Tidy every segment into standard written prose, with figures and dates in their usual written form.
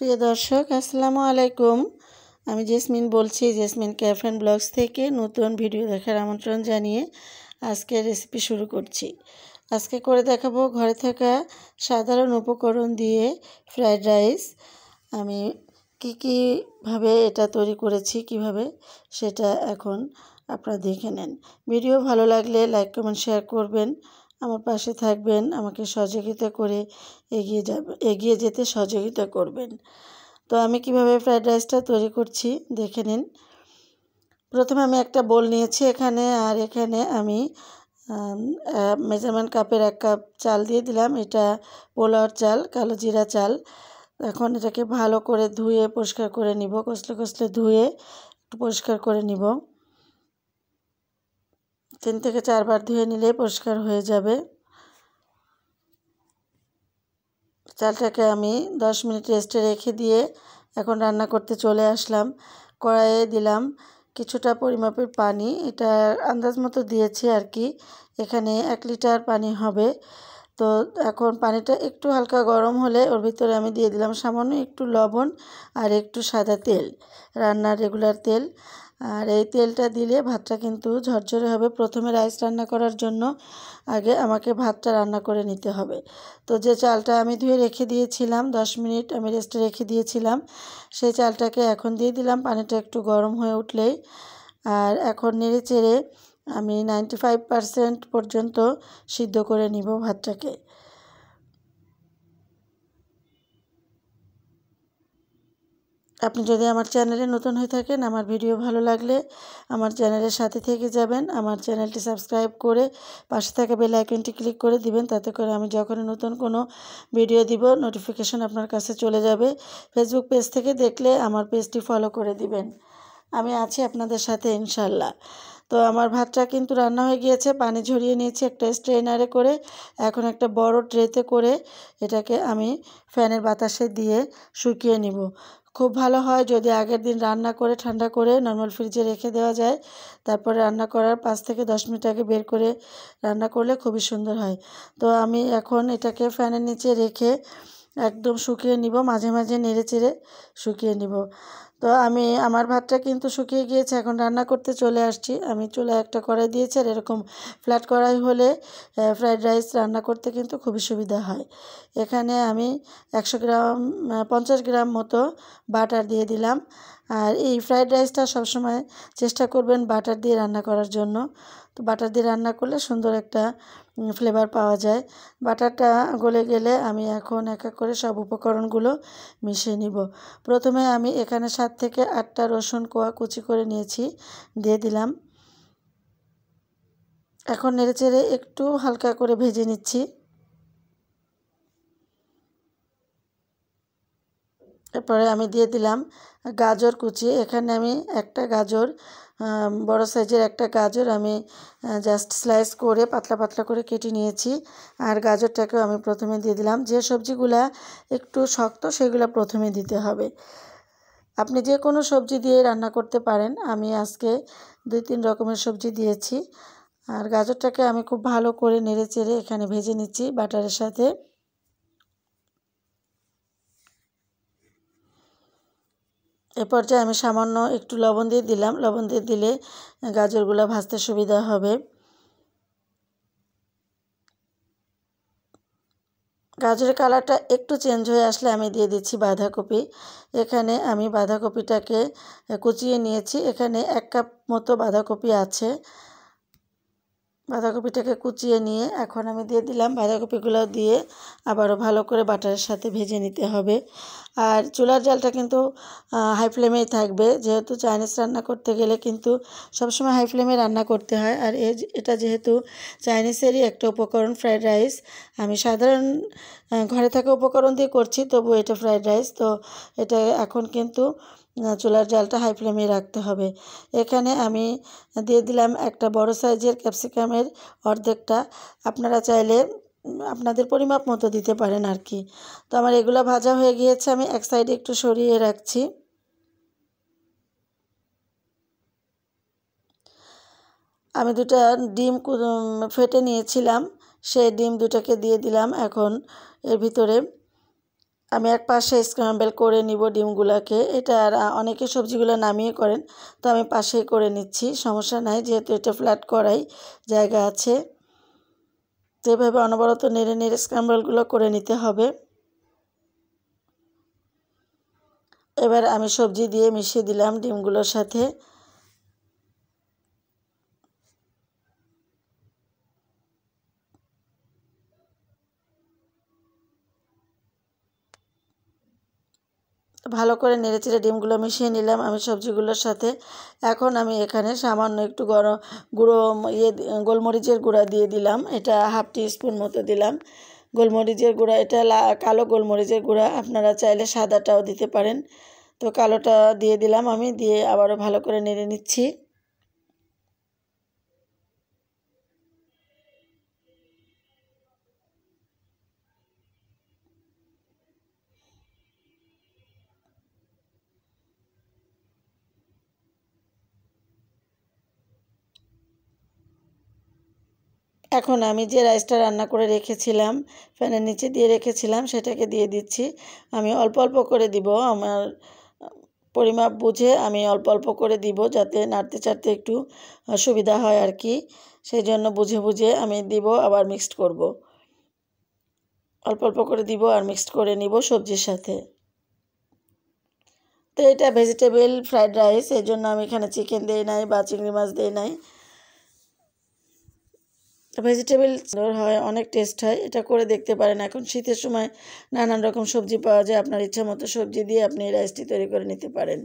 প্রিয় দর্শক আসসালামু আলাইকুম। আমি জেসমিন বলছি, জেসমিন ক্যাফে এন্ড ব্লগস থেকে নতুন ভিডিও দেখার আমন্ত্রণ জানিয়ে আজকে রেসিপি শুরু করছি। আজকে করে দেখাবো ঘরে থাকা সাধারণ উপকরণ দিয়ে ফ্রাইড রাইস। আমি কীভাবে এটা তৈরি করেছি কিভাবে সেটা এখন আপনারা দেখে নেন। ভিডিও ভালো লাগলে লাইক কমেন্ট শেয়ার করবেন, আমার পাশে থাকবেন, আমাকে সহযোগিতা করে এগিয়ে যেতে সহযোগিতা করবেন। তো আমি কিভাবে ফ্রাইড রাইসটা তৈরি করছি দেখে নিন। প্রথমে আমি একটা বোল নিয়েছি এখানে আমি মেজারমেন্ট কাপের 1 কাপ চাল দিয়ে দিলাম। এটা পোলাওর চাল, কালো জিরা চাল। এখন এটাকে ভালো করে ধুয়ে পরিষ্কার করে নিব, কষলে ধুয়ে একটু পরিষ্কার করে নিব। 3 থেকে 4 বার ধুয়ে নিলে পরিষ্কার হয়ে যাবে। চালটাকে আমি 10 মিনিট রেস্টে রেখে দিয়ে এখন রান্না করতে চলে আসলাম। কড়াইয়ে দিলাম কিছুটা পরিমাপের পানি, এটা আন্দাজ মতো দিয়েছি আর কি। এখানে 1 লিটার পানি হবে। তো এখন পানিটা একটু হালকা গরম হলে ওর ভিতরে আমি দিয়ে দিলাম সামান্য একটু লবণ আর একটু সাদা তেল, রান্নার রেগুলার তেল। আর এই তেলটা দিলে ভাতটা কিন্তু ঝরঝরে হবে। প্রথমে রাইস রান্না করার জন্য আগে আমাকে ভাতটা রান্না করে নিতে হবে। তো যে চালটা আমি ধুয়ে রেখে দিয়েছিলাম, 10 মিনিট আমি রেস্টে রেখে দিয়েছিলাম, সেই চালটাকে এখন দিয়ে দিলাম। পানিটা একটু গরম হয়ে উঠলেই আর এখন নেড়ে চেড়ে আমি 95% পর্যন্ত সিদ্ধ করে নিব ভাতটাকে। আপনি যদি আমার চ্যানেলে নতুন হয়ে থাকেন, আমার ভিডিও ভালো লাগলে আমার চ্যানেলের সাথে থেকে যাবেন। আমার চ্যানেলটি সাবস্ক্রাইব করে পাশে থাকা বেল আইকনটি ক্লিক করে দিবেন, তাতে করে আমি যখনই নতুন কোনো ভিডিও দিব নোটিফিকেশন আপনার কাছে চলে যাবে। ফেসবুক পেজ থেকে দেখলে আমার পেজটি ফলো করে দিবেন। আমি আছি আপনাদের সাথে ইনশাল্লাহ। তো আমার ভাতটা কিন্তু রান্না হয়ে গিয়েছে, পানি ঝরিয়ে নিয়েছি একটা স্ট্রেনারে করে। এখন একটা বড় ট্রেতে করে এটাকে আমি ফ্যানের বাতাসে দিয়ে শুকিয়ে নিব। খুব ভালো হয় যদি আগের দিন রান্না করে ঠান্ডা করে নর্মাল ফ্রিজে রেখে দেওয়া যায়। তারপরে রান্না করার 5 থেকে 10 মিনিট আগে বের করে রান্না করলে খুবই সুন্দর হয়। তো আমি এখন এটাকে ফ্যানের নিচে রেখে একদম শুকিয়ে নিব, মাঝে মাঝে নেড়ে চেড়ে শুকিয়ে নিব। তো আমার ভাতটা কিন্তু শুকিয়ে গিয়েছে, এখন রান্না করতে চলে আসছি। আমি চুলায় একটা কড়াই দিয়েছি, আর এরকম ফ্ল্যাট কড়াই হলে ফ্রাইড রাইস রান্না করতে কিন্তু খুবই সুবিধা হয়। এখানে আমি 50 গ্রাম মতো বাটার দিয়ে দিলাম। আর এই ফ্রাইড রাইসটা সবসময় চেষ্টা করবেন বাটার দিয়ে রান্না করার জন্য। তো বাটার দিয়ে রান্না করলে সুন্দর একটা ফ্লেভার পাওয়া যায়। বাটারটা গলে গেলে আমি এখন এক এক করে সব উপকরণগুলো মিশিয়ে নিব। প্রথমে আমি এখানে 7 থেকে 8টা রসুন কোয়া কুচি করে নিয়েছি, দিয়ে দিলাম। এখন নেড়েচেড়ে একটু হালকা করে ভেজে নিচ্ছি। এরপরে আমি দিয়ে দিলাম গাজর কুচি। এখানে আমি একটা গাজর, বড় সাইজের একটা গাজর আমি জাস্ট স্লাইস করে পাতলা পাতলা করে কেটে নিয়েছি। আর গাজরটাকেও আমি প্রথমে দিয়ে দিলাম। যে সবজিগুলা একটু শক্ত সেগুলো প্রথমে দিতে হবে। আপনি যে কোনো সবজি দিয়ে রান্না করতে পারেন, আমি আজকে 2-3 রকমের সবজি দিয়েছি। আর গাজরটাকে আমি খুব ভালো করে নেড়ে চেড়ে এখানে ভেজে নিচ্ছি বাটারের সাথে। এ পর্যায়ে আমি সামান্য একটু লবণ দিয়ে দিলাম। লবণ দিয়ে দিলে গাজরগুলো ভাজতে সুবিধা হবে। গাজরের কালারটা একটু চেঞ্জ হয়ে আসলে আমি দিয়ে দিচ্ছি বাঁধাকপি। এখানে আমি বাঁধাকপিটাকে কুচিয়ে নিয়েছি। এখানে 1 কাপ মতো বাঁধাকপি আছে। বাঁধাকপিটাকে কুচিয়ে নিয়ে এখন আমি দিয়ে দিলাম। বাঁধাকপিগুলো দিয়ে আবারও ভালো করে বাটারের সাথে ভেজে নিতে হবে। আর চুলার জালটা কিন্তু হাই ফ্লেমেই থাকবে, যেহেতু চাইনিজ রান্না করতে গেলে কিন্তু সবসময় হাই ফ্লেমে রান্না করতে হয়। আর এটা যেহেতু চাইনিজেরই একটা উপকরণ ফ্রাইড রাইস, আমি সাধারণ ঘরে থাকা উপকরণ দিয়ে করছি, তবু এটা ফ্রাইড রাইস। তো এটা এখন কিন্তু চুলার জালটা হাই ফ্লেমে রাখতে হবে। এখানে আমি দিয়ে দিলাম একটা বড় সাইজের ক্যাপসিকামের অর্ধেকটা। আপনারা চাইলে আপনাদের পরিমাপ মতো দিতে পারেন আর কি। তো আমার এগুলো ভাজা হয়ে গিয়েছে, আমি এক সাইডে একটু সরিয়ে রাখছি। আমি 2টা ডিম ফেটে নিয়েছিলাম, সেই ডিম 2টাকে দিয়ে দিলাম এখন এর ভিতরে। আমি এক পাশে স্ক্র্যাম্বল করে নিব ডিমগুলোকে। এটা আর অনেকে সবজিগুলো নামিয়ে করেন, তো আমি পাশেই করে নিচ্ছি, সমস্যা নাই, যেহেতু এটা ফ্ল্যাট করাই জায়গা আছে। যেভাবে অনবরত নেড়ে নেড়ে স্ক্র্যাম্বলগুলো করে নিতে হবে। এবার আমি সবজি দিয়ে মিশিয়ে দিলাম ডিমগুলোর সাথে। ভালো করে নেড়েচেড়ে ডিমগুলো মিশিয়ে নিলাম আমি সবজিগুলোর সাথে। এখন আমি এখানে সামান্য একটু গুঁড়ো গোলমরিচের গুঁড়া দিয়ে দিলাম। এটা হাফ টিস্পুন মতো দিলাম গোলমরিচের গুঁড়া। এটা কালো গোলমরিচের গুঁড়া, আপনারা চাইলে সাদাটাও দিতে পারেন। তো কালোটা দিয়ে দিলাম আমি, দিয়ে আবারও ভালো করে নেড়ে নিচ্ছি। এখন আমি যে রাইসটা রান্না করে রেখেছিলাম, ফ্যানের নিচে দিয়ে রেখেছিলাম, সেটাকে দিয়ে দিচ্ছি। আমি অল্প অল্প করে দিব, আমার পরিমাপ বুঝে আমি অল্প অল্প করে দিব, যাতে নাড়তে চাড়তে একটু সুবিধা হয় আর কি। সেই জন্য বুঝে বুঝে আমি দিব, আবার মিক্সড করব। অল্প অল্প করে দিব আর মিক্সড করে নিব সবজির সাথে। তো এটা ভেজিটেবল ফ্রাইড রাইস, এই জন্য আমি এখানে চিকেন দিই নাই বা চিংড়ি মাছ দিই নাই। ভেজিটেবল হয়, অনেক টেস্ট হয়, এটা করে দেখতে পারেন। এখন শীতের সময় নানান রকম সবজি পাওয়া যায়, আপনার ইচ্ছা মতো সবজি দিয়ে আপনি এই রাইসটি তৈরি করে নিতে পারেন।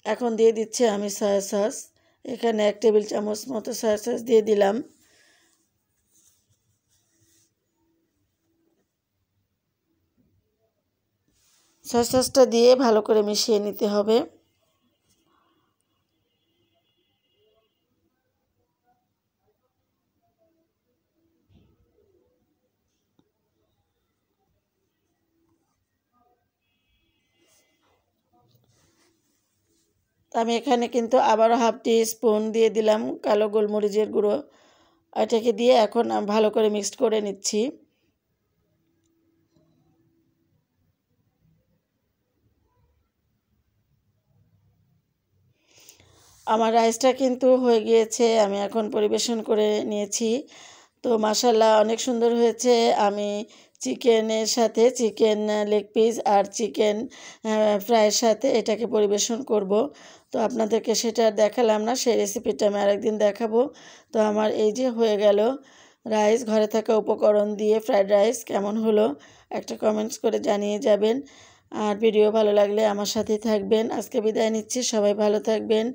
এখন দিয়ে দিচ্ছি আমি সয়া সস। এখানে 1 টেবিল চামচ মতো সয়া সস দিয়ে দিলাম। সয়া সসটা দিয়ে ভালো করে মিশিয়ে নিতে হবে। আমি এখানে কিন্তু আবারও হাফ টিস্পুন দিয়ে দিলাম কালো গোলমরিচের গুঁড়ো। এটাকে দিয়ে এখন ভালো করে মিক্সড করে নিচ্ছি। আমার রাইসটা কিন্তু হয়ে গিয়েছে, আমি এখন পরিবেশন করে নিয়েছি। তো মাশাআল্লাহ অনেক সুন্দর হয়েছে। আমি চিকেনের সাথে চিকেন লেগ পিস আর চিকেন ফ্রাইয়ের সাথে এটাকে পরিবেশন করব। তো আপনাদেরকে সেটা দেখালাম না, সেই রেসিপিটা আমি আরেকদিন দেখাবো। তো আমার এই যে হয়ে গেল রাইস, ঘরে থাকা উপকরণ দিয়ে ফ্রাইড রাইস। কেমন হলো একটা কমেন্টস করে জানিয়ে যাবেন। আর ভিডিও ভালো লাগলে আমার সাথেই থাকবেন। আজকে বিদায় নিচ্ছি, সবাই ভালো থাকবেন।